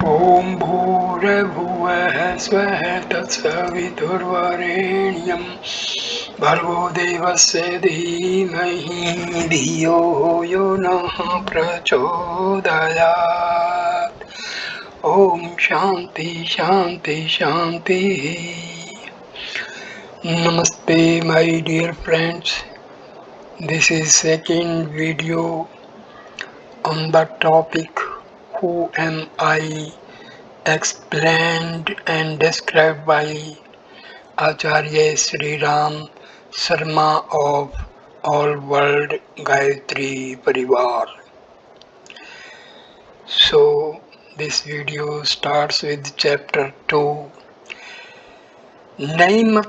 ॐ भूर्भुवः स्वः तत्सवितुर्वरेण्यं भर्गो देवस्य धीमहि धियो यो नः प्रचोदयात्। ॐ शान्ति शान्ति शान्तिः। Namaste my dear friends. This is second video on the topic Who am I? Explained and described by Acharya Sri Ram Sharma of All World Gayatri Pariwar. So this video starts with chapter 2. Name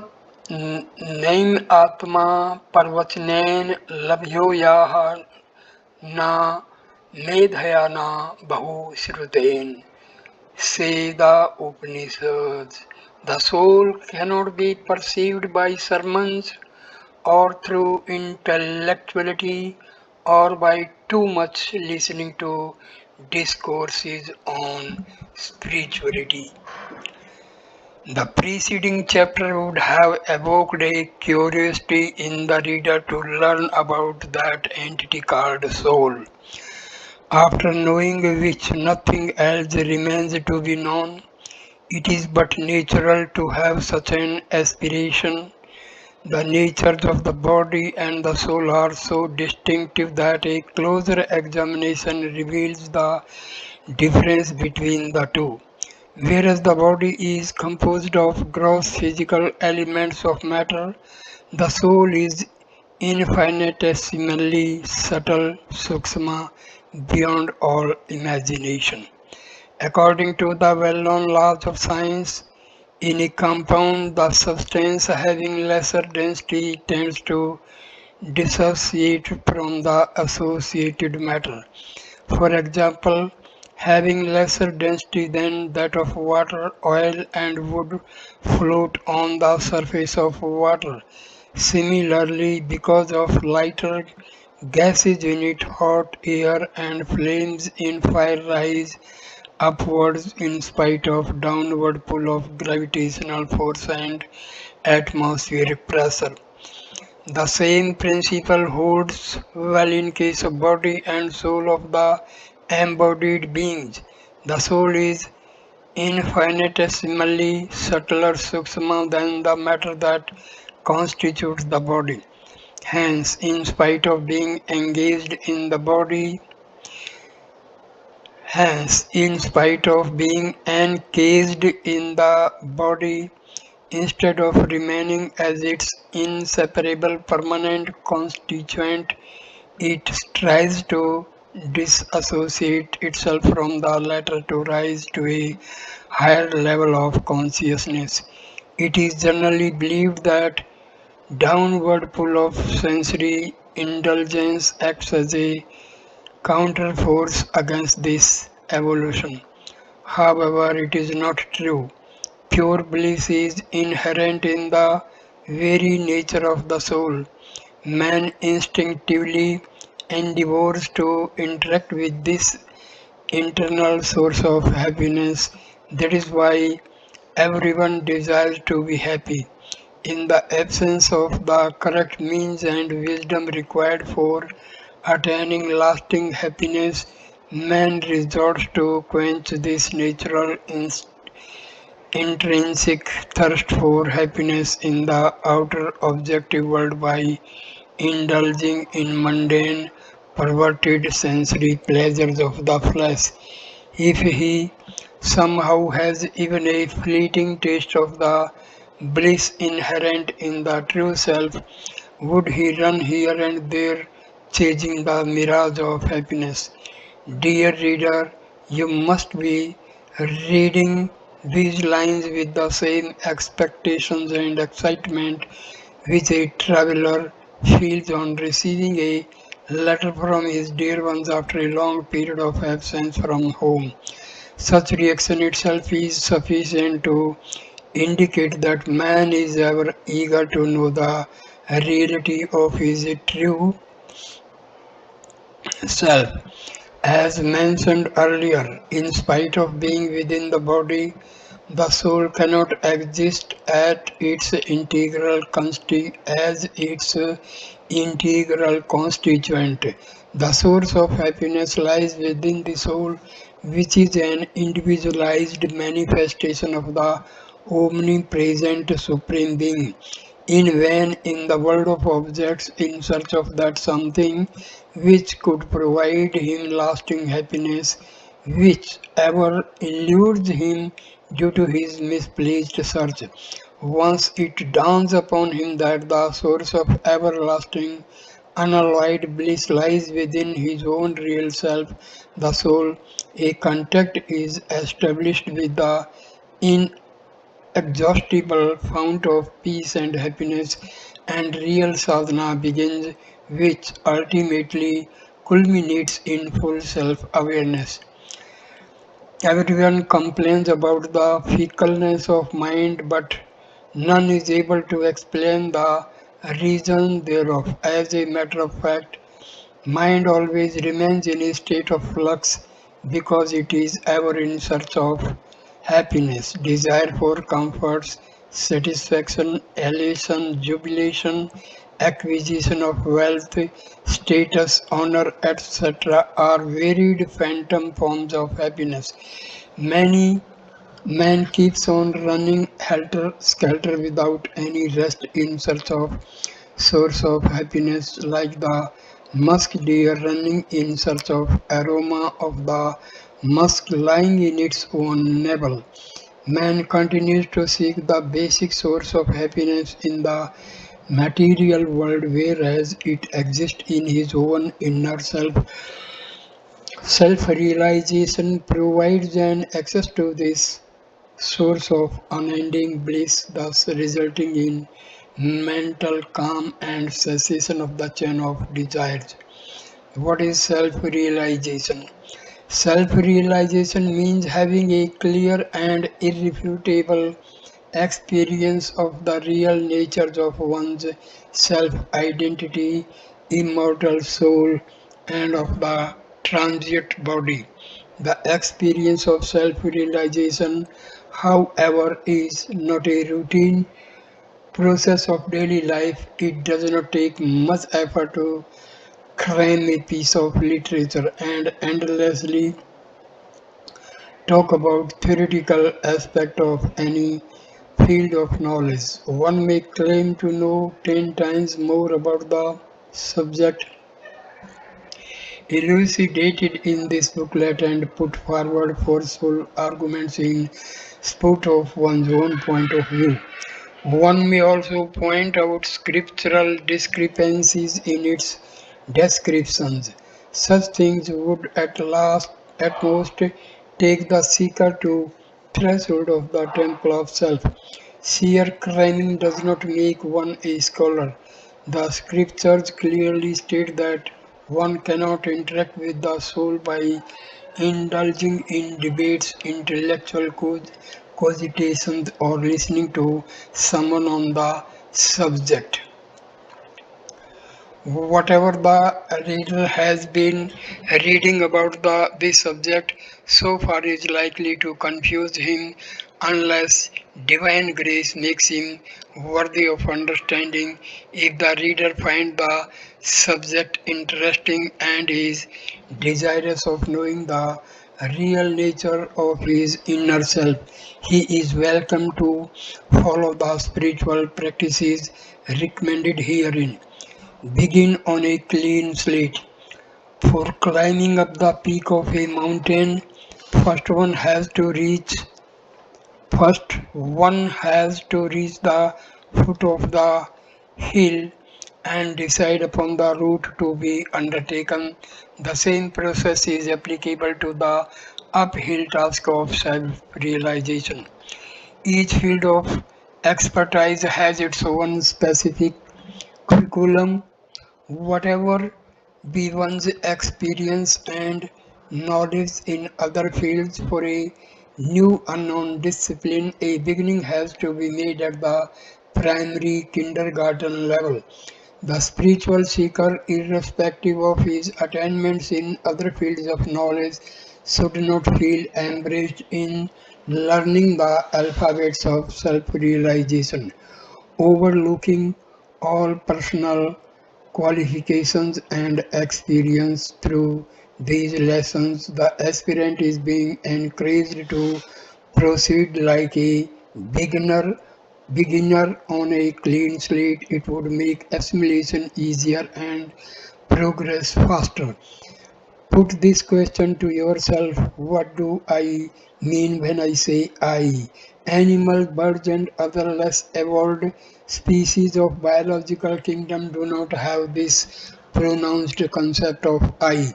Atma Parvachnen Labhyo Yaha Na Medhaya Na Bahu Shruten. Say the Upanishads. The soul cannot be perceived by sermons or through intellectuality or by too much listening to discourses on spirituality. The preceding chapter would have evoked a curiosity in the reader to learn about that entity called soul. After knowing which nothing else remains to be known, it is but natural to have such an aspiration. The natures of the body and the soul are so distinctive that a closer examination reveals the difference between the two. Whereas the body is composed of gross physical elements of matter, the soul is infinitesimally subtle, sukshma, beyond all imagination. According to the well-known laws of science, in a compound, the substance having lesser density tends to dissociate from the associated matter. For example, having lesser density than that of water, oil and wood float on the surface of water. Similarly, because of lighter gases in it, hot air and flames in fire rise upwards in spite of downward pull of gravitational force and atmospheric pressure. The same principle holds well in case of body and soul of the embodied beings. The soul is infinitesimally subtler sukshma than the matter that constitutes the body. Hence, in spite of being engaged in the body, Hence, in spite of being encased in the body, instead of remaining as its inseparable permanent constituent, it strives to disassociate itself from the latter to rise to a higher level of consciousness. It is generally believed that downward pull of sensory indulgence acts as a counterforce against this evolution. However, it is not true. Pure bliss is inherent in the very nature of the soul. Man instinctively endeavors to interact with this internal source of happiness. That is why everyone desires to be happy. In the absence of the correct means and wisdom required for attaining lasting happiness, man resorts to quench this natural intrinsic thirst for happiness in the outer objective world by indulging in mundane, perverted sensory pleasures of the flesh. If he somehow has even a fleeting taste of the bliss inherent in the true self, would he run here and there chasing the mirage of happiness? Dear reader, you must be reading these lines with the same expectations and excitement which a traveler feels on receiving a letter from his dear ones after a long period of absence from home. Such reaction itself is sufficient to indicate that man is ever eager to know the reality of his true self. As mentioned earlier, in spite of being within the body, the soul cannot exist at its as its integral constituent. The source of happiness lies within the soul, which is an individualized manifestation of the omnipresent Supreme Being. In vain, in the world of objects, in search of that something which could provide him lasting happiness, which ever eludes him due to his misplaced search. Once it dawns upon him that the source of everlasting, unalloyed bliss lies within his own real self, the soul, a contact is established with the inexhaustible fount of peace and happiness, and real sadhana begins, which ultimately culminates in full self awareness. Everyone complains about the fickleness of mind, but none is able to explain the reason thereof. As a matter of fact, mind always remains in a state of flux because it is ever in search of happiness, desire for comforts, satisfaction, elation, jubilation, acquisition of wealth, status, honor, etc. are varied phantom forms of happiness. Many man keeps on running helter skelter without any rest in search of source of happiness, like the musk deer running in search of aroma of the musk lying in its own navel. Man continues to seek the basic source of happiness in the material world, whereas it exists in his own inner self. Self-realization provides an access to this source of unending bliss, thus resulting in mental calm and cessation of the chain of desires. What is self realization? Self realization means having a clear and irrefutable experience of the real nature of one's self identity, immortal soul, and of the transient body. The experience of self realization, however, is not a routine process of daily life. It does not take much effort to cram a piece of literature and endlessly talk about theoretical aspect of any field of knowledge. One may claim to know 10 times more about the subject elucidated in this booklet and put forward forceful arguments in support of one's own point of view. One may also point out scriptural discrepancies in its descriptions. Such things would at most take the seeker to threshold of the temple of self. Sheer cramming does not make one a scholar. The scriptures clearly state that one cannot interact with the soul by indulging in debates, intellectual cogitations, or listening to someone on the subject. Whatever the reader has been reading about this subject so far is likely to confuse him unless divine grace makes him worthy of understanding. If the reader finds the subject interesting and is desirous of knowing the real nature of his inner self, he is welcome to follow the spiritual practices recommended herein. Begin on a clean slate. For climbing up the peak of a mountain, first one has to reach first one has to reach the foot of the hill and decide upon the route to be undertaken. The same process is applicable to the uphill task of self-realization. Each field of expertise has its own specific curriculum. Whatever be one's experience and knowledge in other fields, for a new unknown discipline, a beginning has to be made at the primary kindergarten level. The spiritual seeker, irrespective of his attainments in other fields of knowledge, should not feel embraced in learning the alphabets of self realization, overlooking all personal qualifications and experience. Through these lessons, the aspirant is being encouraged to proceed like a beginner beginner on a clean slate. It would make assimilation easier and progress faster. Put this question to yourself: what do I mean when I say I? Animals, birds, and other less evolved species of biological kingdom do not have this pronounced concept of I.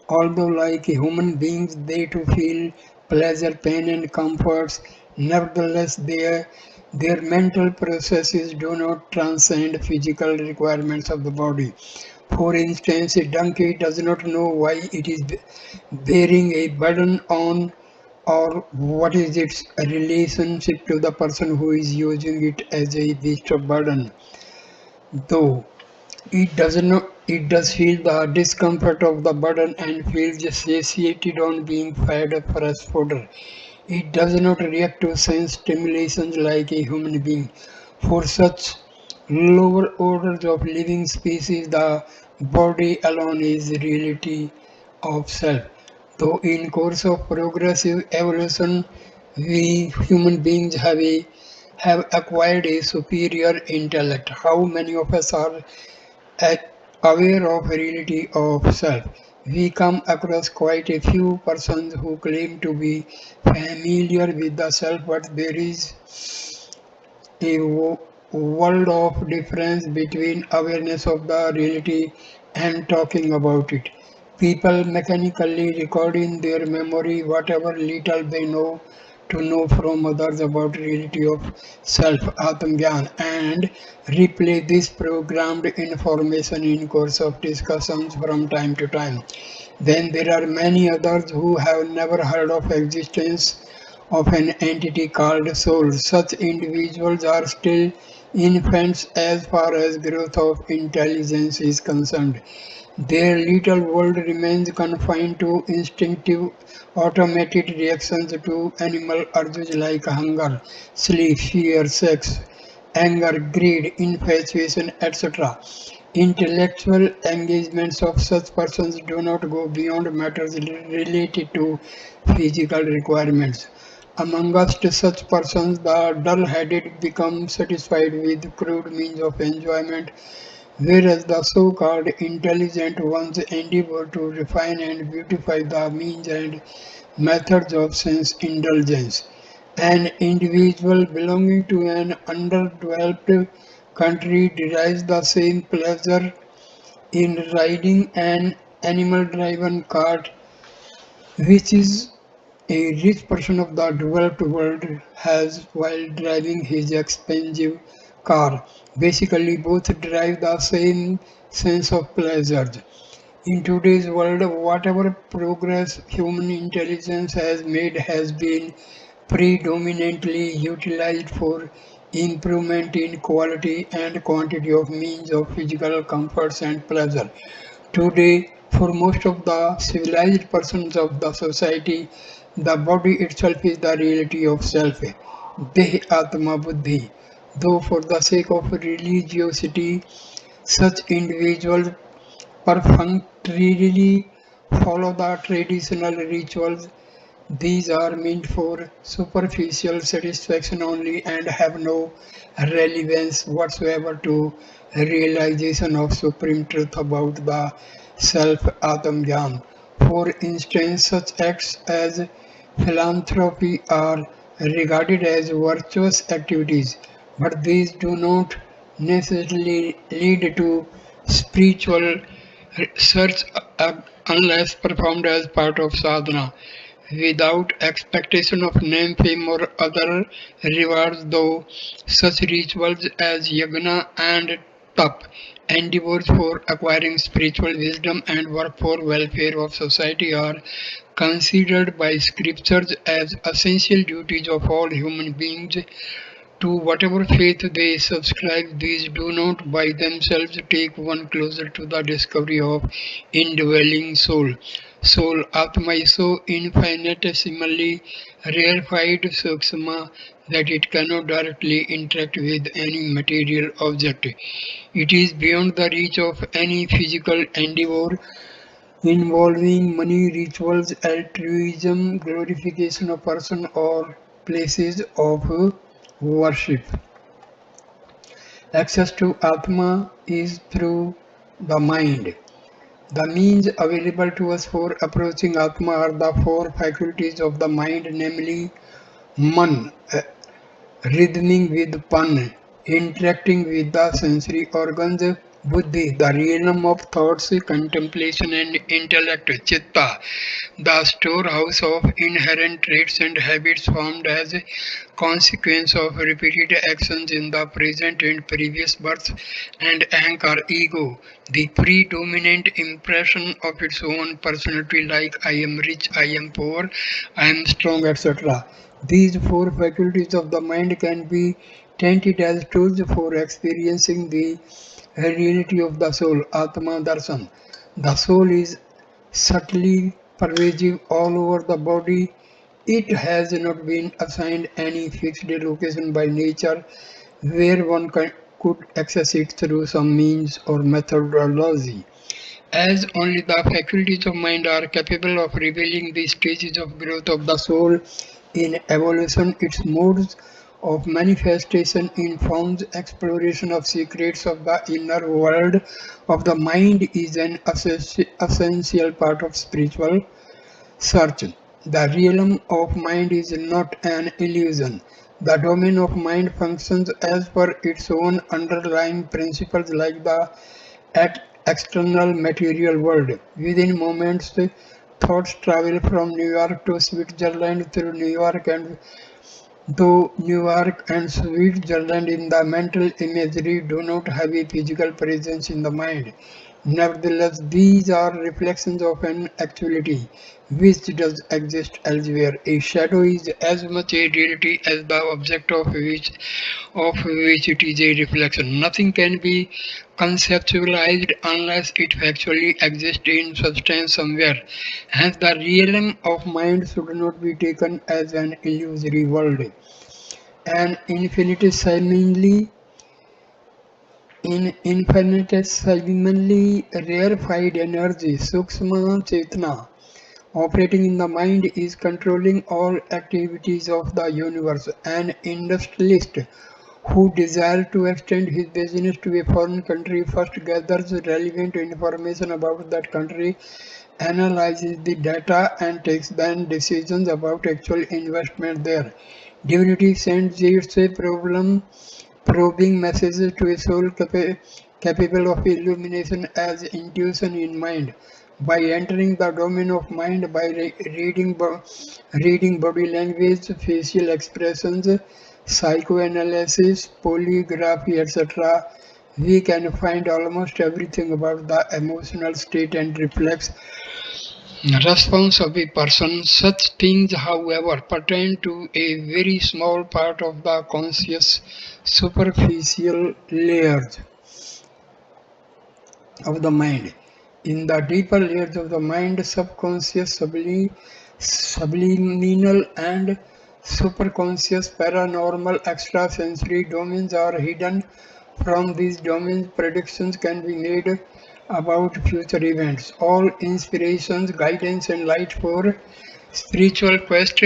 Although, like human beings, they too feel pleasure, pain, and comforts, nevertheless, their mental processes do not transcend physical requirements of the body. For instance, a donkey does not know why it is bearing a burden on, or what is its relationship to the person who is using it as a beast of burden. Though it does feel the discomfort of the burden and feels satiated on being fed fresh fodder. It does not react to sense stimulations like a human being. For such lower orders of living species, the body alone is reality of self. Though in course of progressive evolution, we human beings have acquired a superior intellect. How many of us are at- aware of reality of self? We come across quite a few persons who claim to be familiar with the self, but there is a world of difference between awareness of the reality and talking about it. People mechanically record in their memory whatever little they know from others about reality of self, Atm Gyan, and replay this programmed information in course of discussions from time to time. Then there are many others who have never heard of existence of an entity called soul. Such individuals are still infants as far as growth of intelligence is concerned. Their little world remains confined to instinctive automated reactions to animal urges like hunger, sleep, fear, sex, anger, greed, infatuation, etc. Intellectual engagements of such persons do not go beyond matters related to physical requirements. Amongst such persons, the dull-headed become satisfied with crude means of enjoyment, whereas the so-called intelligent ones endeavor to refine and beautify the means and methods of sense indulgence. An individual belonging to an underdeveloped country derives the same pleasure in riding an animal-driven cart which is a rich person of the developed world has while driving his expensive car. Basically, both derive the same sense of pleasure. In today's world, whatever progress human intelligence has made has been predominantly utilized for improvement in quality and quantity of means of physical comforts and pleasure. Today, for most of the civilized persons of the society, the body itself is the reality of self. Deh Atma Buddhi. Though for the sake of religiosity, such individuals perfunctorily follow the traditional rituals. These are meant for superficial satisfaction only and have no relevance whatsoever to realization of supreme truth about the self Atma Gyan. For instance, such acts as philanthropy are regarded as virtuous activities, but these do not necessarily lead to spiritual search unless performed as part of sadhana without expectation of name, fame, or other rewards, though such rituals as yagna and tap, endeavors for acquiring spiritual wisdom and work for welfare of society, are considered by scriptures as essential duties of all human beings. To whatever faith they subscribe, these do not by themselves take one closer to the discovery of indwelling soul. Soul, Atma, is so infinitesimally rarefied sukshma that it cannot directly interact with any material object. It is beyond the reach of any physical endeavor involving money, rituals, altruism, glorification of person or places of worship. Access to Atma is through the mind. The means available to us for approaching Atma are the four faculties of the mind, namely Man, rhythming with Pan, interacting with the sensory organs, Buddhi, the realm of thoughts, contemplation and intellect, Chitta, the storehouse of inherent traits and habits formed as a consequence of repeated actions in the present and previous births, and Ankar, ego, the predominant impression of its own personality like I am rich, I am poor, I am strong, etc. These four faculties of the mind can be tainted as tools for experiencing the reality of the soul, Atma Darshan. The soul is subtly pervasive all over the body. It has not been assigned any fixed location by nature where one could access it through some means or methodology. As only the faculties of mind are capable of revealing the stages of growth of the soul in evolution, its modes of manifestation informs exploration of secrets of the inner world of the mind is an essential part of spiritual search. The realm of mind is not an illusion. The domain of mind functions as per its own underlying principles like the external material world. Within moments, thoughts travel from New York to Switzerland through New York and though New York and Switzerland in the mental imagery do not have a physical presence in the mind. Nevertheless, these are reflections of an actuality which does exist elsewhere. A shadow is as much a reality as the object of which it is a reflection. Nothing can be conceptualized unless it factually exists in substance somewhere. Hence, the realm of mind should not be taken as an illusory world. An infinitesimally rarefied energy, Sukshma Chetna, operating in the mind is controlling all activities of the universe. An industrialist who desires to extend his business to a foreign country first gathers relevant information about that country, analyzes the data, and takes then decisions about actual investment there. Divinity sends its probing messages to a soul capable of illumination as intuition in mind. By entering the domain of mind, by reading body language, facial expressions, psychoanalysis, polygraphy, etc., we can find almost everything about the emotional state and reflex response of a person. Such things, however, pertain to a very small part of the conscious superficial layers of the mind. In the deeper layers of the mind, subconscious, subliminal, and superconscious, paranormal, extrasensory domains are hidden. From these domains, predictions can be made about future events. All inspirations, guidance, and light for spiritual quest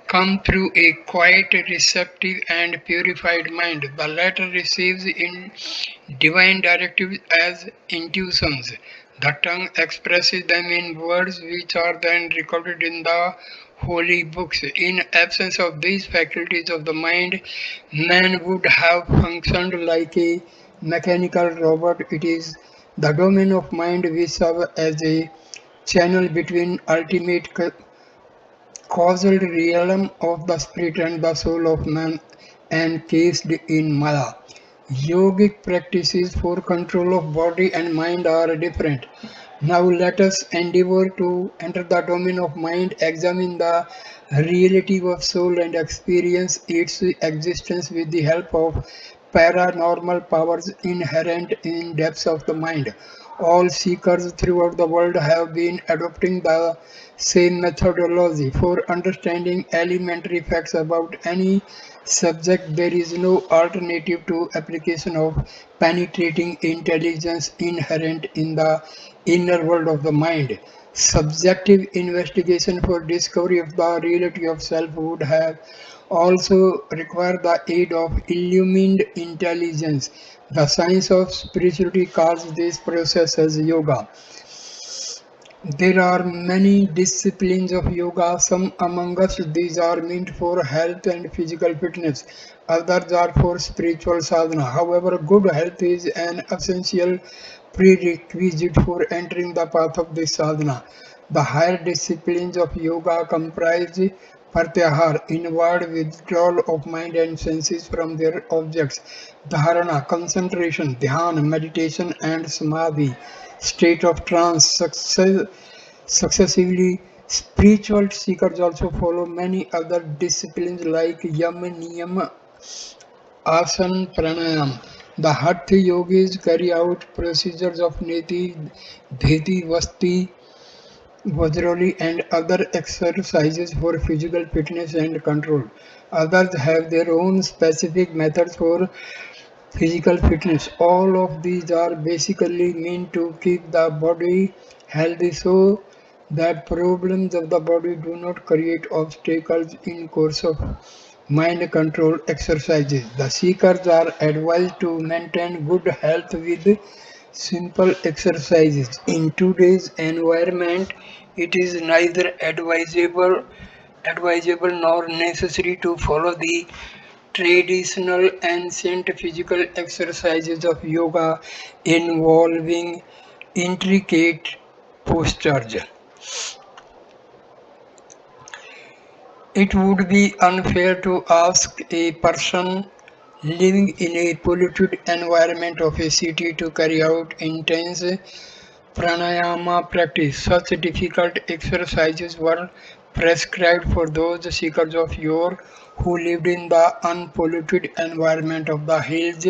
come through a quiet, receptive, and purified mind. The latter receives in divine directives as intuitions. The tongue expresses them in words which are then recorded in the holy books. In absence of these faculties of the mind, man would have functioned like a mechanical robot. It is the domain of mind which serves as a channel between ultimate causal realm of the spirit and the soul of man encased in Maya. Yogic practices for control of body and mind are different. Now let us endeavor to enter the domain of mind, examine the reality of soul and experience its existence with the help of paranormal powers inherent in depths of the mind. All seekers throughout the world have been adopting the same methodology for understanding elementary facts about any subject. There is no alternative to application of penetrating intelligence inherent in the inner world of the mind. Subjective investigation for discovery of the reality of self would have also required the aid of illumined intelligence. The science of spirituality calls this process as yoga. There are many disciplines of yoga. Some among us these are meant for health and physical fitness. Others are for spiritual sadhana. However, good health is an essential prerequisite for entering the path of this sadhana. The higher disciplines of yoga comprise pratyahar, inward withdrawal of mind and senses from their objects; dharana, concentration; dhyan, meditation; and samadhi, state of trance. Successively, spiritual seekers also follow many other disciplines like yama, niyama, asana, pranayam. The Hatha yogis carry out procedures of neti, dhiti, vasti, vajroli, and other exercises for physical fitness and control. Others have their own specific methods for physical fitness. All of these are basically meant to keep the body healthy so that problems of the body do not create obstacles in course of mind control exercises. The seekers are advised to maintain good health with simple exercises. In today's environment, it is neither advisable nor necessary to follow the traditional ancient physical exercises of yoga involving intricate postures. It would be unfair to ask a person living in a polluted environment of a city to carry out intense pranayama practice. Such difficult exercises were prescribed for those seekers of yore who lived in the unpolluted environment of the hills,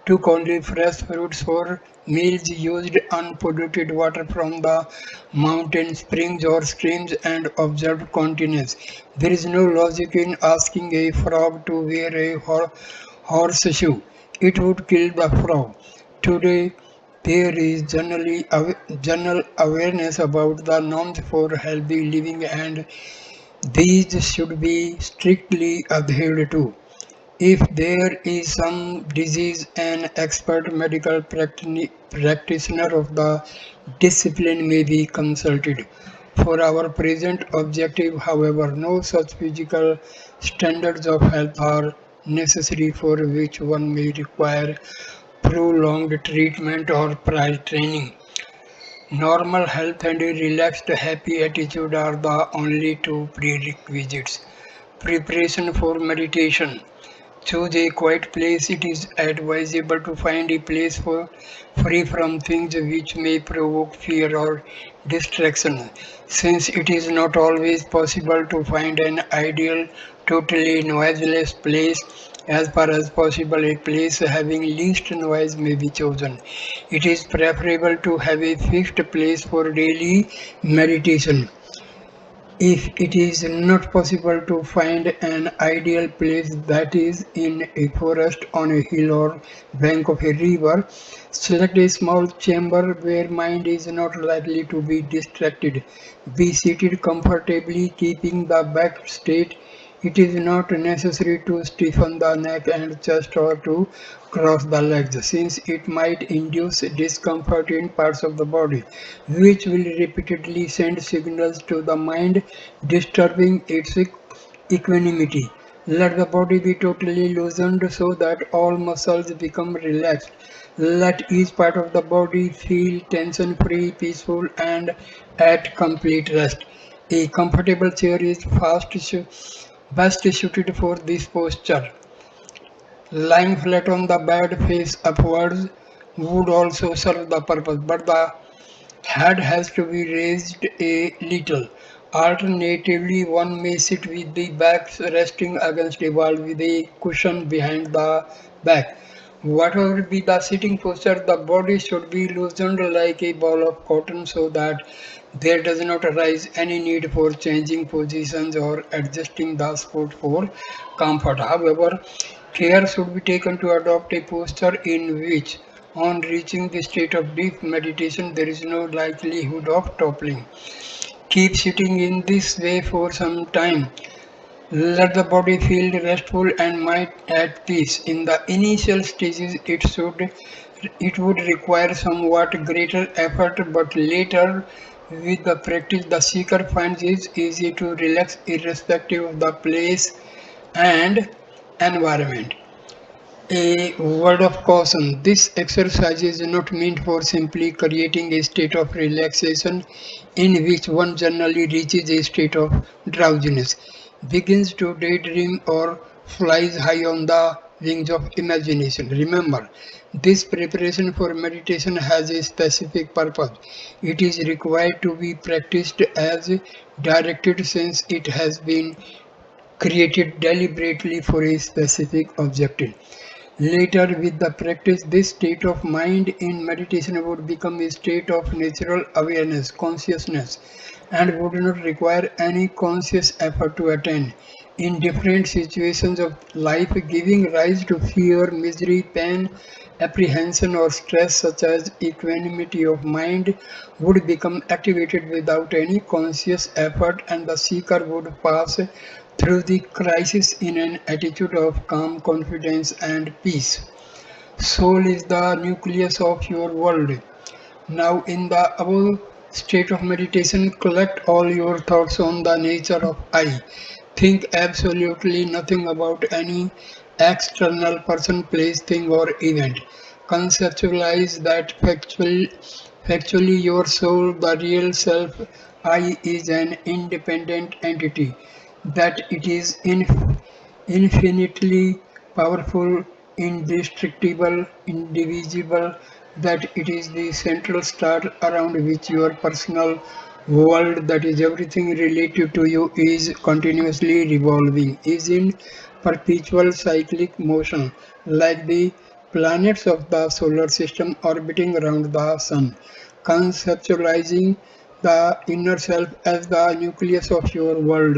took only fresh fruits for meals, used unpolluted water from the mountain springs or streams, and observed continence. There is no logic in asking a frog to wear a horseshoe. It would kill the frog. Today, there is general awareness about the norms for healthy living, and these should be strictly adhered to. If there is some disease, an expert medical practitioner of the discipline may be consulted. For our present objective, however, no such physical standards of health are necessary, for which one may require prolonged treatment or prior training. Normal health and a relaxed, happy attitude are the only two prerequisites. Preparation for meditation. Choose a quiet place. It is advisable to find a place free from things which may provoke fear or distraction. Since it is not always possible to find an ideal, totally noiseless place, as far as possible, a place having least noise may be chosen. It is preferable to have a fixed place for daily meditation. If it is not possible to find an ideal place, that is in a forest, on a hill, or bank of a river, select a small chamber where mind is not likely to be distracted. Be seated comfortably, keeping the back straight. It is not necessary to stiffen the neck and chest or to cross the legs, since it might induce discomfort in parts of the body, which will repeatedly send signals to the mind, disturbing its equanimity. Let the body be totally loosened so that all muscles become relaxed. Let each part of the body feel tension free, peaceful, and at complete rest. A comfortable chair is best suited for this posture. Lying flat on the bed face upwards would also serve the purpose, but the Head has to be raised a little. Alternatively, one may sit with the back resting against a wall with a cushion behind the back. Whatever be the sitting posture, the body should be loosened like a ball of cotton so that there does not arise any need for changing positions or adjusting the support for comfort. However, care should be taken to adopt a posture in which, on reaching the state of deep meditation, there is no likelihood of toppling. Keep sitting in this way for some time. Let the body feel restful and mind at peace. In the initial stages, it would require somewhat greater effort, but later, with the practice, the seeker finds it easy to relax irrespective of the place and environment. A word of caution: this exercise is not meant for simply creating a state of relaxation in which one generally reaches a state of drowsiness, begins to daydream, or flies high on the wings of imagination. Remember, this preparation for meditation has a specific purpose. It is required to be practiced as directed since it has been created deliberately for a specific objective. Later, with the practice, this state of mind in meditation would become a state of natural awareness, consciousness, and would not require any conscious effort to attain. In different situations of life, giving rise to fear, misery, pain, apprehension, or stress, such as equanimity of mind, would become activated without any conscious effort, and the seeker would pass through the crisis in an attitude of calm confidence and peace. Soul is the nucleus of your world. Now, in the above state of meditation, collect all your thoughts on the nature of I. Think absolutely nothing about any external person, place, thing, or event. Conceptualize that factually your soul, the real self, I, is an independent entity, that it is infinitely powerful, indestructible, indivisible, that it is the central star around which your personal world, that is everything related to you, is continuously revolving, is in perpetual cyclic motion, like the planets of the solar system orbiting around the sun. Conceptualizing the inner self as the nucleus of your world,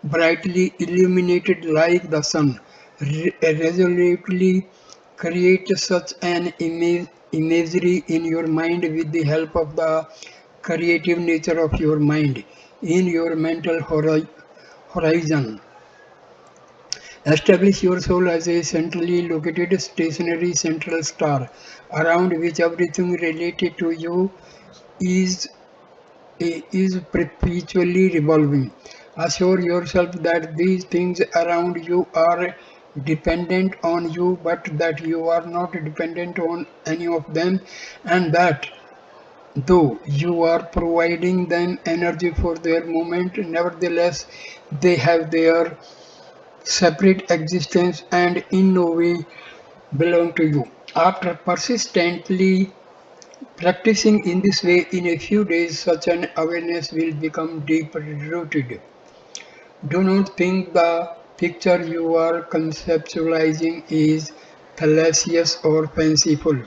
brightly illuminated like the sun, resolutely create such an imagery in your mind with the help of the creative nature of your mind in your mental horizon. Establish your soul as a centrally located stationary central star around which everything related to you is is perpetually revolving. Assure yourself that these things around you are dependent on you, but that you are not dependent on any of them, and that though you are providing them energy for their movement, nevertheless they have their separate existence and in no way belong to you. After persistently practicing in this way, in a few days, such an awareness will become deep rooted. Do not think the picture you are conceptualizing is fallacious or fanciful.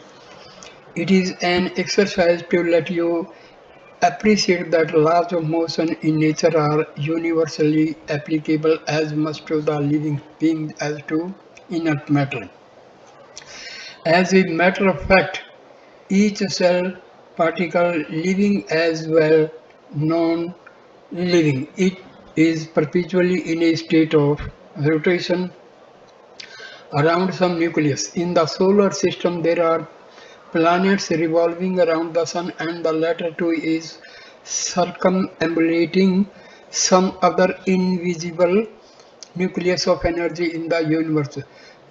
It is an exercise to let you appreciate that laws of motion in nature are universally applicable as much to the living being as to inert matter. As a matter of fact, each cell particle, living as well non-living, it is perpetually in a state of rotation around some nucleus. In the solar system, there are planets revolving around the sun, and the latter two is circumambulating some other invisible nucleus of energy in the universe.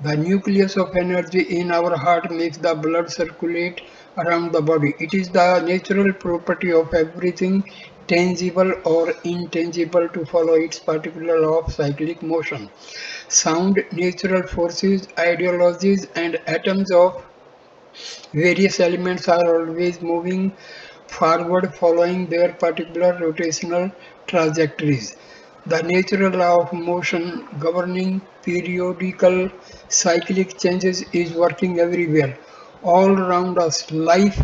The nucleus of energy in our heart makes the blood circulate around the body. It is the natural property of everything tangible or intangible to follow its particular law of cyclic motion. Sound natural forces, ideologies, and atoms of various elements are always moving forward following their particular rotational trajectories. The natural law of motion governing periodical cyclic changes is working everywhere, all around us. Life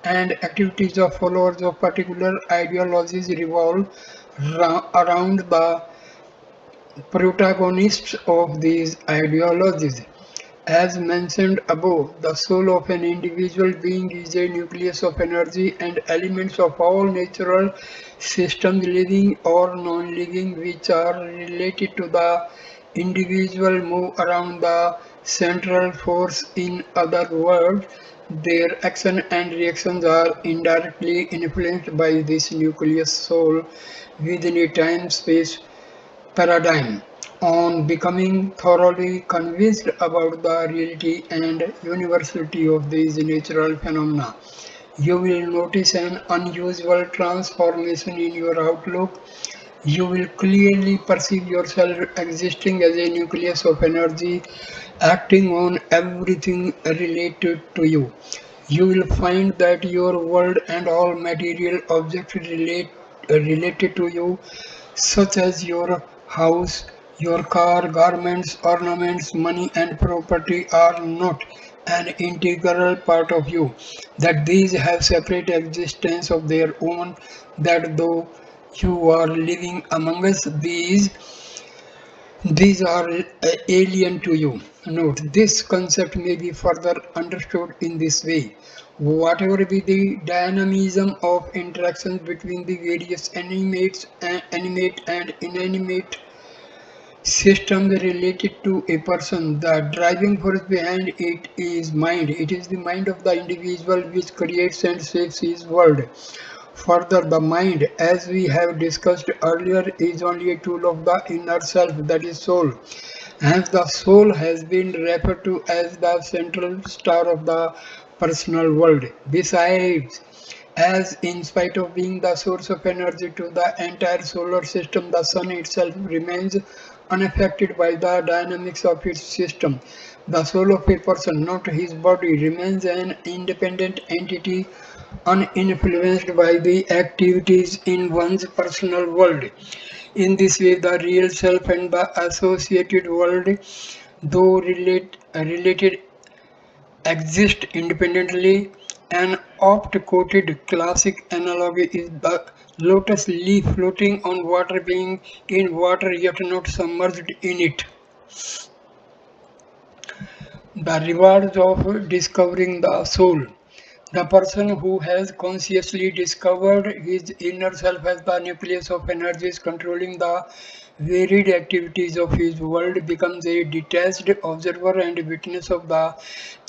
and activities of followers of particular ideologies revolve around the protagonists of these ideologies. As mentioned above, the soul of an individual being is a nucleus of energy and elements of all natural systems, living or non-living, which are related to the individual, move around the central force. In other words, their action and reactions are indirectly influenced by this nucleus soul within a time-space paradigm. On becoming thoroughly convinced about the reality and universality of these natural phenomena, you will notice an unusual transformation in your outlook. You will clearly perceive yourself existing as a nucleus of energy acting on everything related to you. You will find that your world and all material objects related to you, such as your house, your car, garments, ornaments, money, and property, are not an integral part of you. That these have separate existence of their own, that though you are living among us, these are alien to you. Note, this concept may be further understood in this way. Whatever be the dynamism of interactions between the various animate and inanimate systems related to a person, the driving force behind it is mind. It is the mind of the individual which creates and shapes his world. Further, the mind, as we have discussed earlier, is only a tool of the inner self, that is soul. Hence, the soul has been referred to as the central star of the personal world. Besides, as in spite of being the source of energy to the entire solar system, the sun itself remains unaffected by the dynamics of its system. The soul of a person, not his body, remains an independent entity uninfluenced by the activities in one's personal world. In this way, the real self and the associated world, though related, exist independently. An oft-quoted classic analogy is the lotus leaf floating on water, being in water yet not submerged in it. The rewards of discovering the soul. The person who has consciously discovered his inner self as the nucleus of energies controlling the varied activities of his world becomes a detached observer and witness of the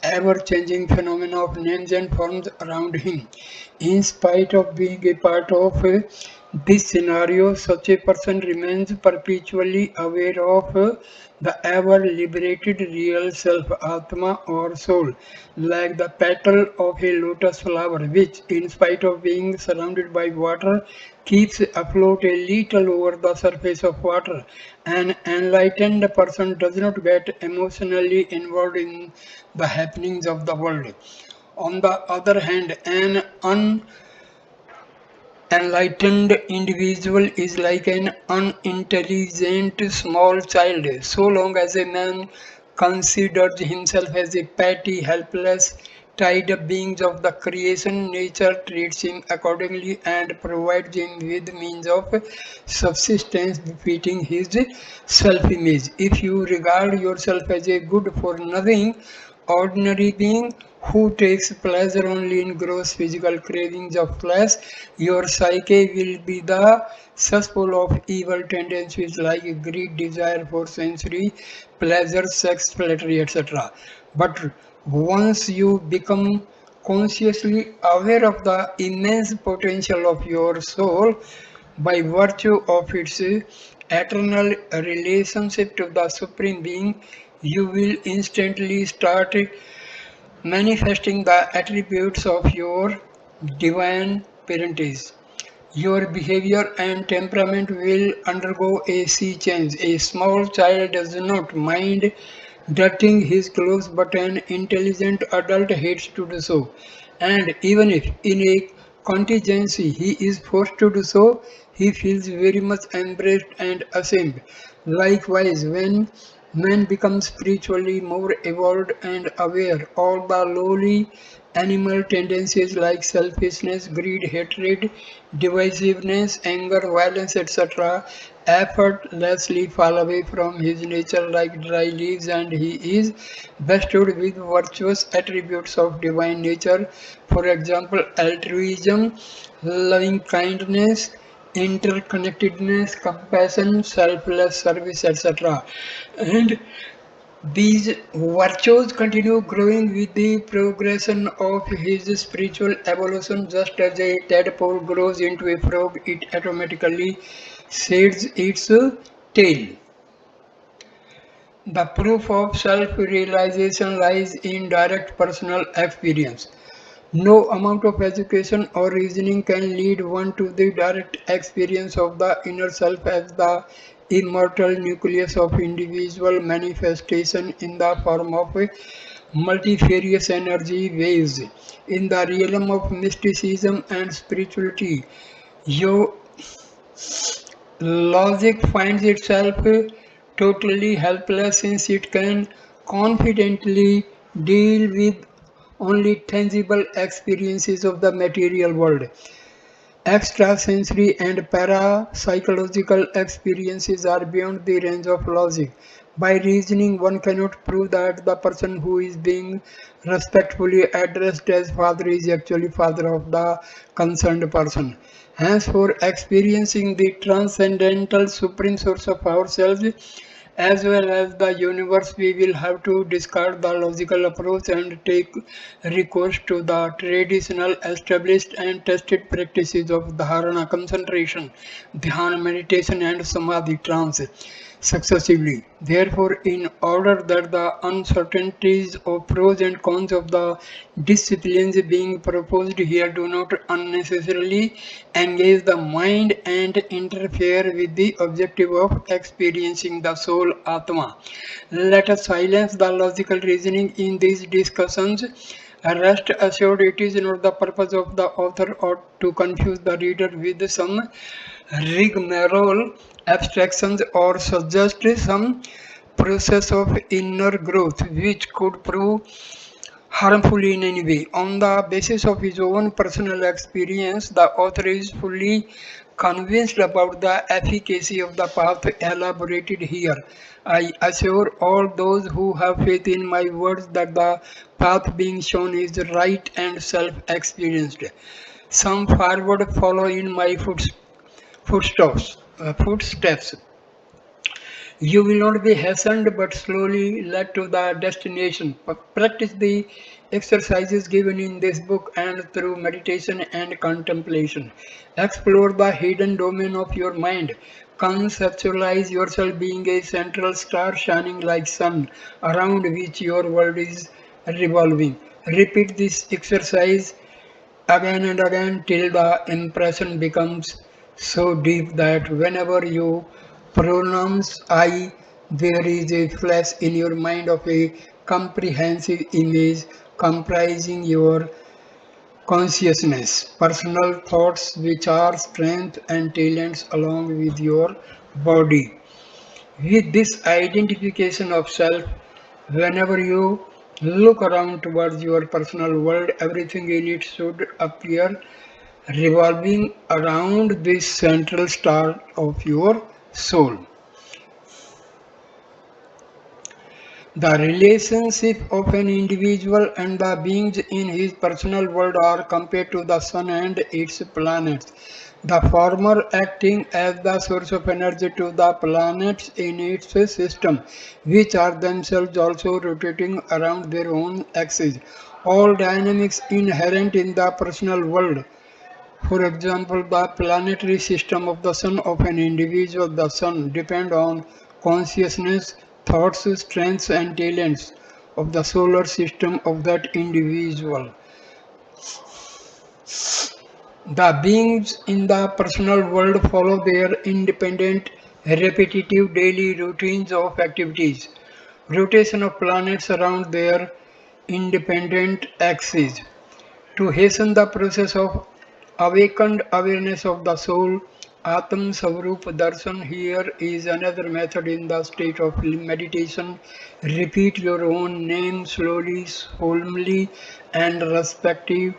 ever-changing phenomena of names and forms around him. In spite of being a part of this scenario, such a person remains perpetually aware of the ever liberated real self, Atma or soul, like the petal of a lotus flower, which, in spite of being surrounded by water, keeps afloat a little over the surface of water. An enlightened person does not get emotionally involved in the happenings of the world. On the other hand, an enlightened individual is like an unintelligent small child. So long as a man considers himself as a petty, helpless, tied up being of the creation, nature treats him accordingly and provides him with means of subsistence befitting his self-image. If you regard yourself as a good for nothing, ordinary being who takes pleasure only in gross physical cravings of flesh, your psyche will be the cesspool of evil tendencies like greed, desire for sensory pleasure, sex, flattery, etc. But once you become consciously aware of the immense potential of your soul by virtue of its eternal relationship to the Supreme Being, you will instantly start manifesting the attributes of your divine parentage. Your behavior and temperament will undergo a sea change. A small child does not mind dirtying his clothes, but an intelligent adult hates to do so. And even if in a contingency he is forced to do so, he feels very much embraced and ashamed. Likewise, when man becomes spiritually more evolved and aware, all the lowly animal tendencies like selfishness, greed, hatred, divisiveness, anger, violence, etc., effortlessly fall away from his nature like dry leaves, and he is bestowed with virtuous attributes of divine nature. For example, altruism, loving kindness, interconnectedness, compassion, selfless service, etc. And these virtues continue growing with the progression of his spiritual evolution. Just as a tadpole grows into a frog, it automatically sheds its tail. The proof of self realization lies in direct personal experience. No amount of education or reasoning can lead one to the direct experience of the inner self as the immortal nucleus of individual manifestation in the form of multifarious energy waves. In the realm of mysticism and spirituality, your logic finds itself totally helpless since it can confidently deal with only tangible experiences of the material world. Extrasensory and parapsychological experiences are beyond the range of logic. By reasoning, one cannot prove that the person who is being respectfully addressed as father is actually father of the concerned person. Hence, for experiencing the transcendental supreme source of ourselves, as well as the universe, we will have to discard the logical approach and take recourse to the traditional established and tested practices of dharana, concentration, dhyana, meditation, and samadhi, trance successively. Therefore, in order that the uncertainties of pros and cons of the disciplines being proposed here do not unnecessarily engage the mind and interfere with the objective of experiencing the soul Atma, let us silence the logical reasoning in these discussions. Rest assured, it is not the purpose of the author or to confuse the reader with some rigmarole abstractions or suggest some process of inner growth which could prove harmful in any way. On the basis of his own personal experience, the author is fully convinced about the efficacy of the path elaborated here. I assure all those who have faith in my words that the path being shown is right and self experienced. Some forward follow in my footsteps. You will not be hastened but slowly led to the destination. Practice the exercises given in this book and through meditation and contemplation. Explore the hidden domain of your mind. Conceptualize yourself being a central star shining like sun around which your world is revolving. Repeat this exercise again and again till the impression becomes so deep that whenever you pronounce I, there is a flash in your mind of a comprehensive image comprising your consciousness, personal thoughts, which are strength and talents along with your body. With this identification of self, whenever you look around towards your personal world, everything in it should appear revolving around this central star of your soul. The relationship of an individual and the beings in his personal world are compared to the sun and its planets. The former acting as the source of energy to the planets in its system, which are themselves also rotating around their own axis. All dynamics inherent in the personal world, for example, the planetary system of the sun of an individual, the sun, depend on consciousness, thoughts, strengths, and talents of the solar system of that individual. The beings in the personal world follow their independent, repetitive daily routines of activities, rotation of planets around their independent axes. To hasten the process of Awakened awareness of the soul, Atma Svarup Darshan. Here is another method in the state of meditation. Repeat your own name slowly, solemnly, and respectfully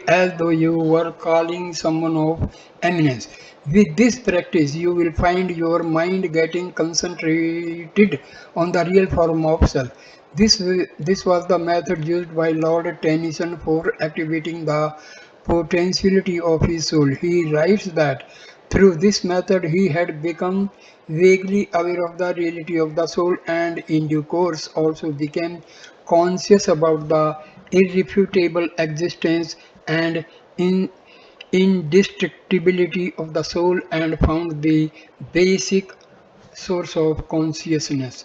as though you were calling someone of eminence. With this practice, you will find your mind getting concentrated on the real form of self. This was the method used by Lord Tennyson for activating the potentiality of his soul. He writes that through this method he had become vaguely aware of the reality of the soul and in due course also became conscious about the irrefutable existence and indestructibility of the soul and found the basic source of consciousness.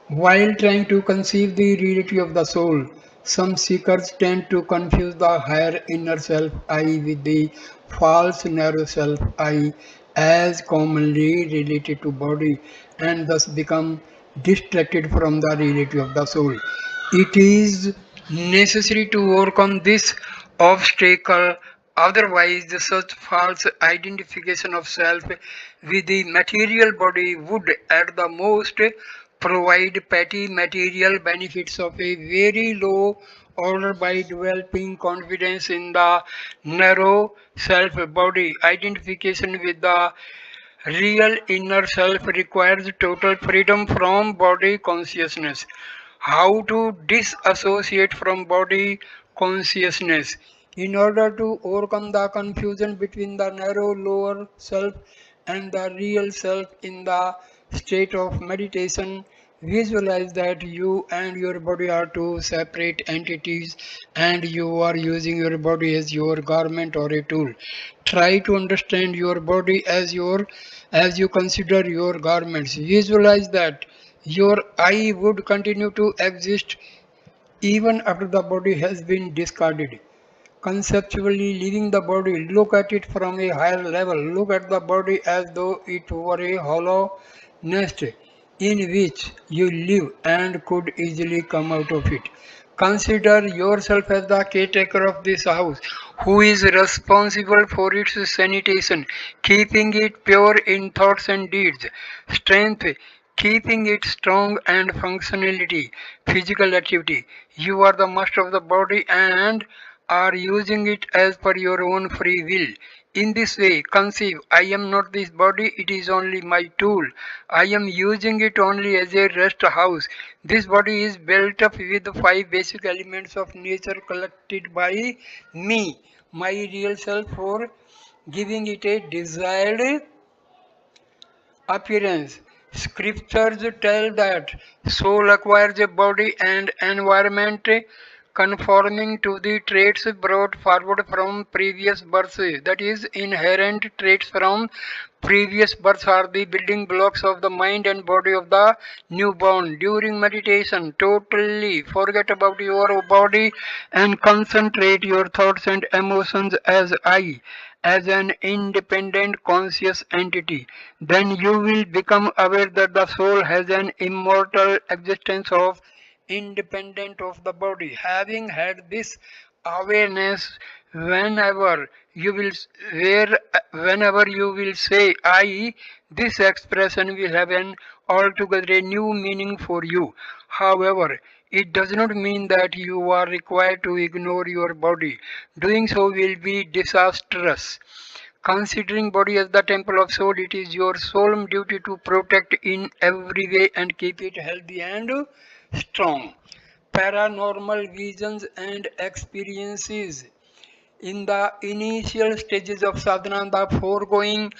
While trying to conceive the reality of the soul, some seekers tend to confuse the higher inner self I with the false narrow self I as commonly related to body and thus become distracted from the reality of the soul. It is necessary to overcome this obstacle, otherwise, such false identification of self with the material body would at the most provide petty material benefits of a very low order by developing confidence in the narrow self body. Identification with the real inner self requires total freedom from body consciousness. How to disassociate from body consciousness? In order to overcome the confusion between the narrow lower self and the real self in the state of meditation, visualize that you and your body are two separate entities and you are using your body as your garment or a tool. Try to understand your body as you consider your garments. Visualize that your I would continue to exist even after the body has been discarded. Conceptually leaving the body, look at it from a higher level. Look at the body as though it were a hollow nest in which you live and could easily come out of it. Consider yourself as the caretaker of this house, who is responsible for its sanitation, keeping it pure in thoughts and deeds, strength, keeping it strong and functionality, physical activity. You are the master of the body and are using it as per your own free will. In this way, conceive I am not this body, it is only my tool. I am using it only as a rest house. This body is built up with the five basic elements of nature collected by me, my real self, for giving it a desired appearance. Scriptures tell that soul acquires a body and environment conforming to the traits brought forward from previous births. That is, inherent traits from previous births are the building blocks of the mind and body of the newborn. During meditation, totally forget about your body and concentrate your thoughts and emotions as I, as an independent conscious entity. Then you will become aware that the soul has an immortal existence of independent of the body. Having had this awareness, whenever you will where whenever you will say I, this expression will have an altogether a new meaning for you. However, it does not mean that you are required to ignore your body. Doing so will be disastrous. Considering body as the temple of soul, it is your solemn duty to protect in every way and keep it healthy and strong. Paranormal visions and experiences. In the initial stages of sadhana, the foregoing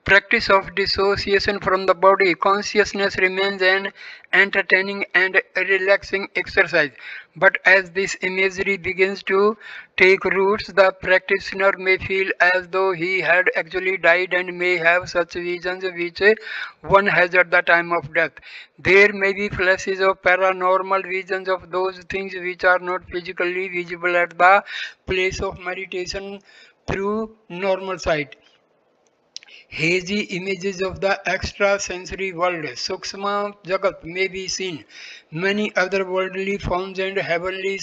practice of dissociation from the body, consciousness remains an entertaining and relaxing exercise. But as this imagery begins to take roots, the practitioner may feel as though he had actually died and may have such visions which one has at the time of death. There may be flashes of paranormal visions of those things which are not physically visible at the place of meditation through normal sight. Hazy images of the extrasensory world, Sukshma Jagat, may be seen. Many otherworldly forms and heavenly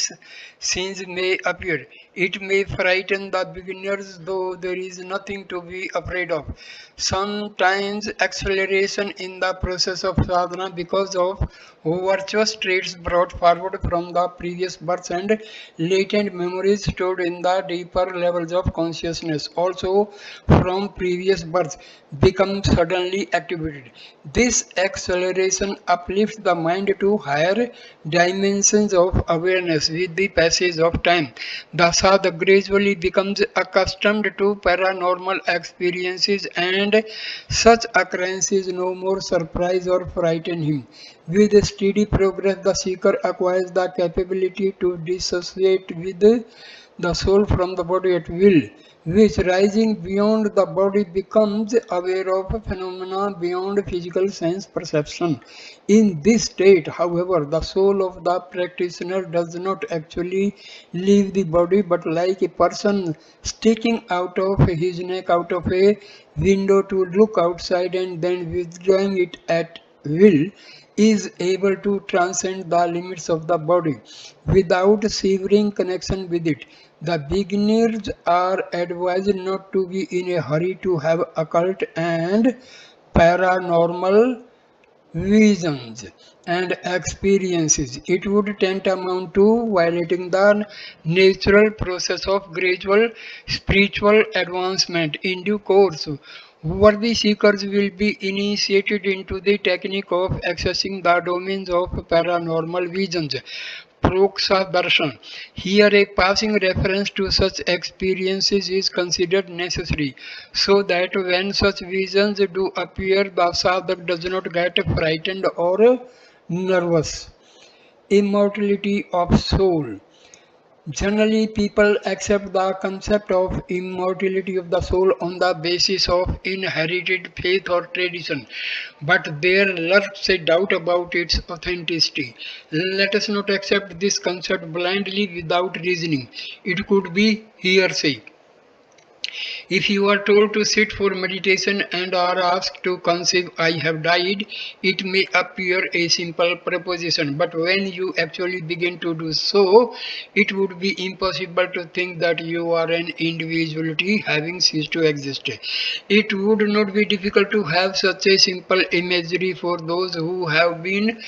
scenes may appear. It may frighten the beginners, though there is nothing to be afraid of. Sometimes acceleration in the process of sadhana because of virtuous traits brought forward from the previous births and latent memories stored in the deeper levels of consciousness. Also, from previous births become suddenly activated. This acceleration uplifts the mind to higher dimensions of awareness with the passage of time. The sadhak gradually becomes accustomed to paranormal experiences and such occurrences no more surprise or frighten him. With steady progress, the seeker acquires the capability to dissociate with the soul from the body at will, which rising beyond the body becomes aware of phenomena beyond physical sense perception. In this state, however, the soul of the practitioner does not actually leave the body, but like a person sticking out of his neck out of a window to look outside and then withdrawing it at will, is able to transcend the limits of the body without severing connection with it. The beginners are advised not to be in a hurry to have occult and paranormal visions and experiences. It would tantamount to violating the natural process of gradual spiritual advancement. In due course, worthy seekers will be initiated into the technique of accessing the domains of paranormal visions. Proksa Darshan. Here, a passing reference to such experiences is considered necessary, so that when such visions do appear, the sadhak does not get frightened or nervous. Immortality of soul. Generally, people accept the concept of immortality of the soul on the basis of inherited faith or tradition, but there lurks a doubt about its authenticity. Let us not accept this concept blindly without reasoning. It could be hearsay. If you are told to sit for meditation and are asked to conceive, I have died, it may appear a simple proposition, but when you actually begin to do so, it would be impossible to think that you are an individuality having ceased to exist. It would not be difficult to have such a simple imagery for those who have been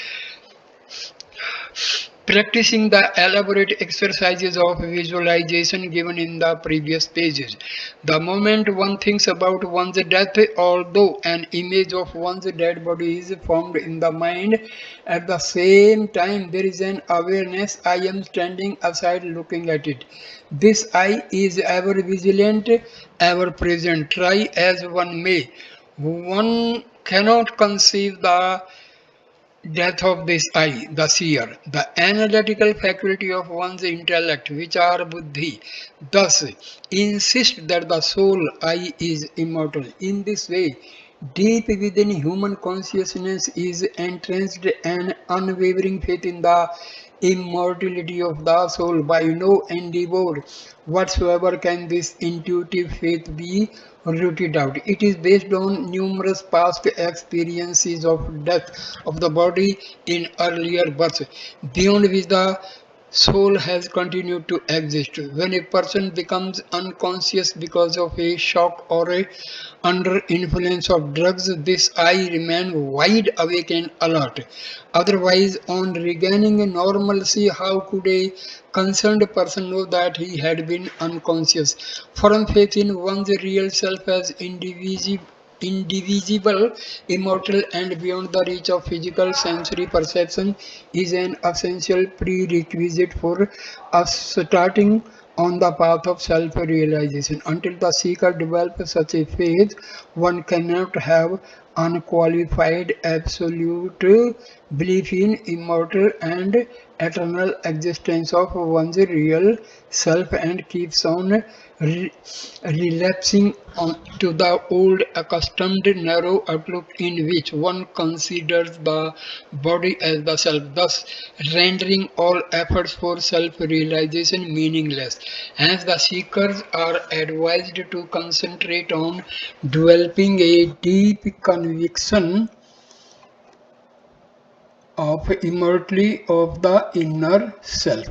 practicing the elaborate exercises of visualization given in the previous pages. The moment one thinks about one's death, although an image of one's dead body is formed in the mind, at the same time there is an awareness I am standing aside looking at it. This I is ever vigilant, ever present. Try as one may. One cannot conceive the death of this I, the seer, the analytical faculty of one's intellect, which are buddhi, thus insist that the soul I is immortal. In this way, deep within human consciousness is entrenched an unwavering faith in the immortality of the soul. By no endeavor whatsoever can this intuitive faith be rooted out. It is based on numerous past experiences of death of the body in earlier births, beyond which the soul has continued to exist. When a person becomes unconscious because of a shock or under influence of drugs, this eye remains wide awake and alert. Otherwise, on regaining normalcy, how could a concerned person know that he had been unconscious? Firm faith in one's real self as indivisible, immortal, and beyond the reach of physical sensory perception is an essential prerequisite for us starting on the path of self-realization. Until the seeker develops such a faith, one cannot have unqualified absolute belief in immortal and eternal existence of one's real self and keeps on re- relapsing on to the old accustomed narrow outlook in which one considers the body as the self, thus rendering all efforts for self-realization meaningless. Hence, the seekers are advised to concentrate on developing a deep conviction of immortality of the inner self,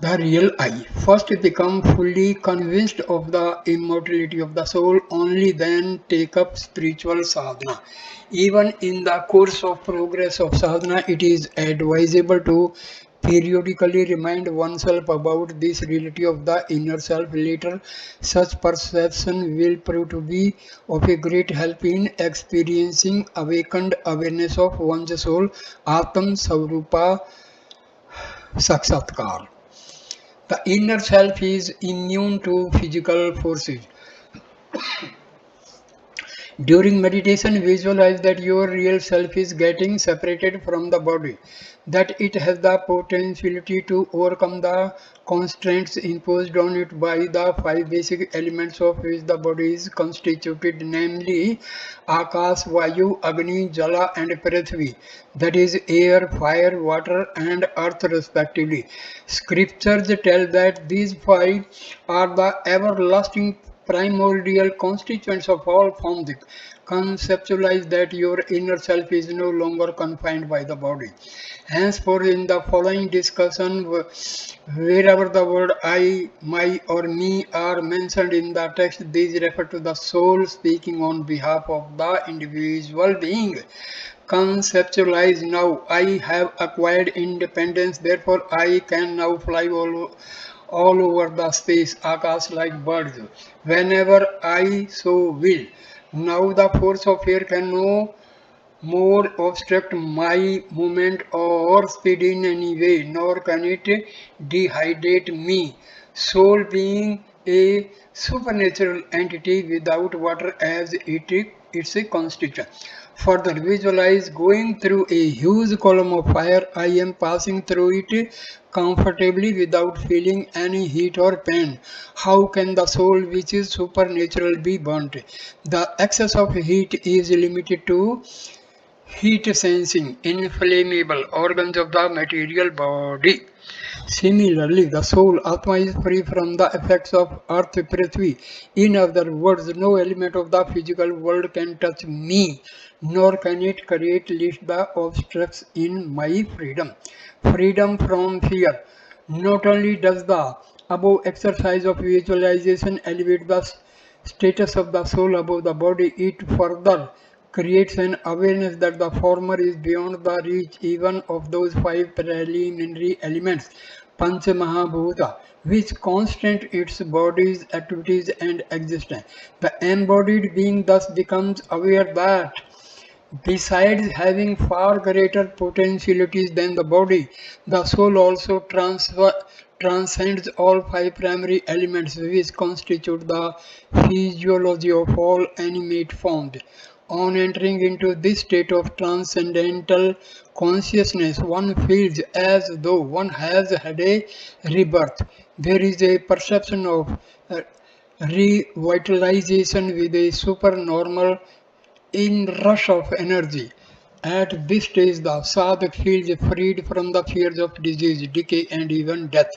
the real I. First become fully convinced of the immortality of the soul, only then take up spiritual sadhana. Even in the course of progress of sadhana, it is advisable to periodically remind oneself about this reality of the inner self. Later, such perception will prove to be of a great help in experiencing awakened awareness of one's soul, Atman Sarupa Sakshatkar. The inner self is immune to physical forces. During meditation, visualize that your real self is getting separated from the body, that it has the potentiality to overcome the constraints imposed on it by the five basic elements of which the body is constituted, namely Akash, Vayu, Agni, Jala, and Prithvi, that is air, fire, water, and earth, respectively. Scriptures tell that these five are the everlasting primordial constituents of all forms. Conceptualize that your inner self is no longer confined by the body. Henceforth, in the following discussion, wherever the word I, my, or me are mentioned in the text, these refer to the soul speaking on behalf of the individual being. Conceptualize now. I have acquired independence, therefore I can now fly all over the space, Akash, like birds, whenever I so will. Now the force of air can no more obstruct my movement or speed in any way, nor can it dehydrate me. Soul being a supernatural entity without water as its a constituent. Further, visualize going through a huge column of fire. I am passing through it comfortably without feeling any heat or pain. How can the soul, which is supernatural, be burnt? The excess of heat is limited to heat sensing inflammable organs of the material body. Similarly, the soul Atma is free from the effects of earth Prithvi. In other words, no element of the physical world can touch me, nor can it create least the obstructs in my freedom. Freedom from fear. Not only does the above exercise of visualization elevate the status of the soul above the body, it further creates an awareness that the former is beyond the reach even of those five preliminary elements, Pancha Mahabhuta, which constitute its body's activities and existence. The embodied being thus becomes aware that besides having far greater potentialities than the body, the soul also transcends all five primary elements which constitute the physiology of all animate forms. On entering into this state of transcendental consciousness, one feels as though one has had a rebirth. There is a perception of revitalization with a supernormal in rush of energy. At this stage, the sadhak feels freed from the fears of disease, decay, and even death.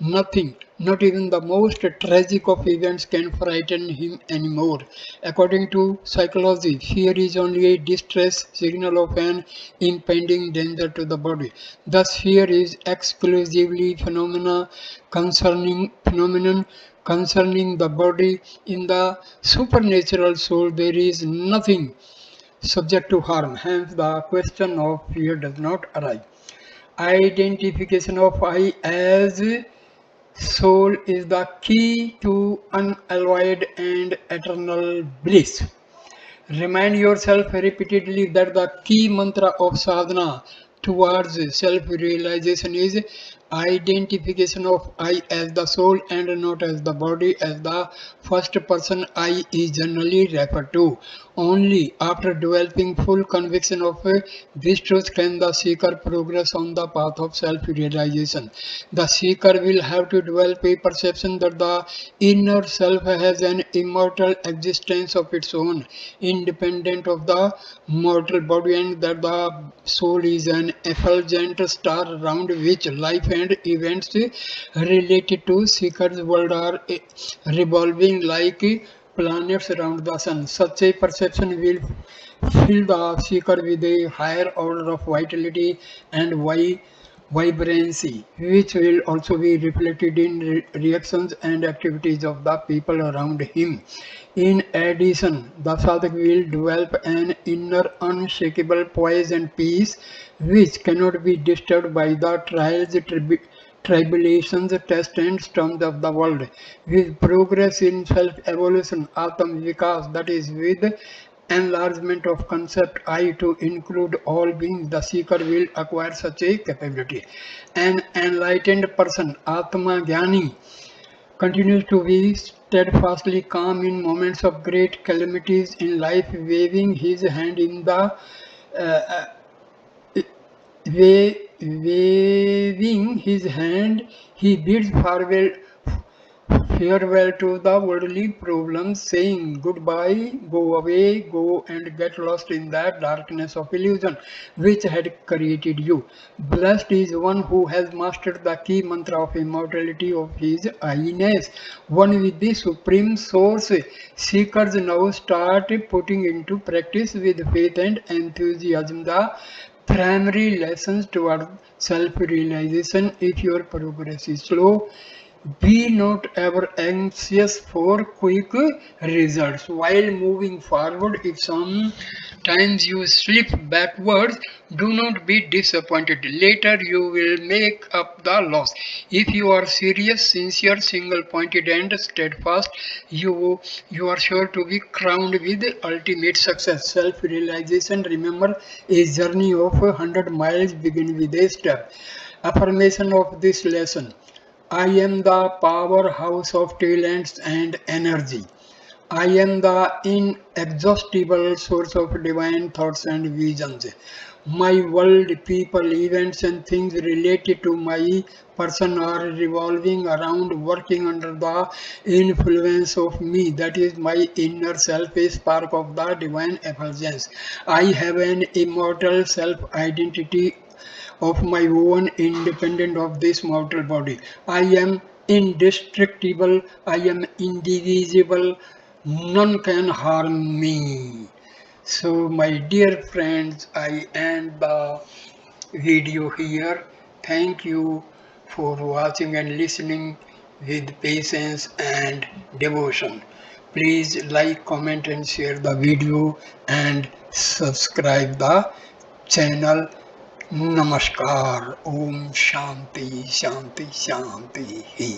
Nothing, not even the most tragic of events, can frighten him anymore. According to psychology, fear is only a distress signal of an impending danger to the body. Thus, fear is exclusively phenomenon concerning the body. In the supernatural soul, there is nothing subject to harm. Hence, the question of fear does not arise. Identification of I as soul is the key to unalloyed and eternal bliss. Remind yourself repeatedly that the key mantra of sadhana towards self realization is identification of I as the soul and not as the body as the first person I is generally referred to. Only after developing full conviction of this truth can the seeker progress on the path of self-realization. The seeker will have to develop a perception that the inner self has an immortal existence of its own, independent of the mortal body, and that the soul is an effulgent star around which life and events related to seeker's world are revolving like planets around the sun. Such a perception will fill the seeker with a higher order of vitality and vibrancy, which will also be reflected in reactions and activities of the people around him. In addition, the sadhak will develop an inner unshakable poise and peace which cannot be disturbed by the trials, tribulations, tests and storms of the world. With progress in self-evolution, Atam Vikas, that is with enlargement of concept I to include all beings, the seeker will acquire such a capability. An enlightened person, Atma Jnani, continues to be steadfastly calm in moments of great calamities in life, waving his hand in the uh, waving his hand, he bids farewell to the worldly problems, saying goodbye, go away, go and get lost in that darkness of illusion which had created you. Blessed is one who has mastered the key mantra of immortality of his I-ness, one with the supreme source. Seekers now start putting into practice with faith and enthusiasm the primary lessons toward self-realization. If your progress is slow, be not ever anxious for quick results. While moving forward, if sometimes you slip backwards, do not be disappointed. Later you will make up the loss. If you are serious, sincere, single-pointed and steadfast, you are sure to be crowned with ultimate success. Self-realization, remember, a journey of 100 miles begin with a step. Affirmation of this lesson. I am the powerhouse of talents and energy. I am the inexhaustible source of divine thoughts and visions. My world, people, events, and things related to my person are revolving around, working under the influence of me. That is my inner self, a spark of the divine effulgence. I have an immortal self identity of my own independent of this mortal body. I am indestructible, I am indivisible, none can harm me. So my dear friends, I end the video here. Thank you for watching and listening with patience and devotion. Please like, comment and share the video and subscribe the channel. नमस्कार ओम शांति शांति शांति ही